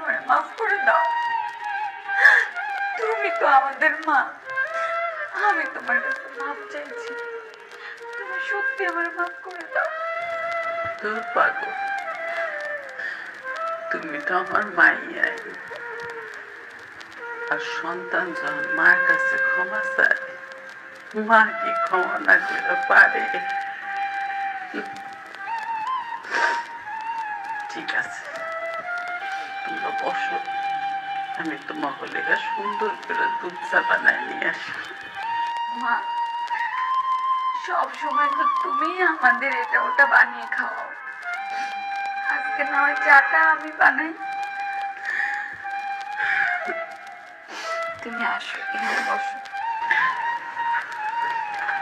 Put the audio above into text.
আমার মাফ করে দাও। তুমি তো আমাদের মা। আমি তোমার কাছে মাফ চাইছি, তুমি সত্যি আমার মাফ করে দাও। তোর পাগল, তুমি তো আমার মাইয়াই। আর সন্তান যখন মার কাছে ক্ষমা চায়, মা কি ক্ষমা না করে পারে? ঠিক আছে, তোমরা বসো, আমি তোমার লেগা সুন্দর করে দুধ চা বানায় নিয়ে আসি। মা, সব সময় তো তুমি আমাদের এটা ওটা বানিয়ে খাওয়াও, আজকে না হয় চাটা আমি বানাই। তুমি আসো, এখানে বসো।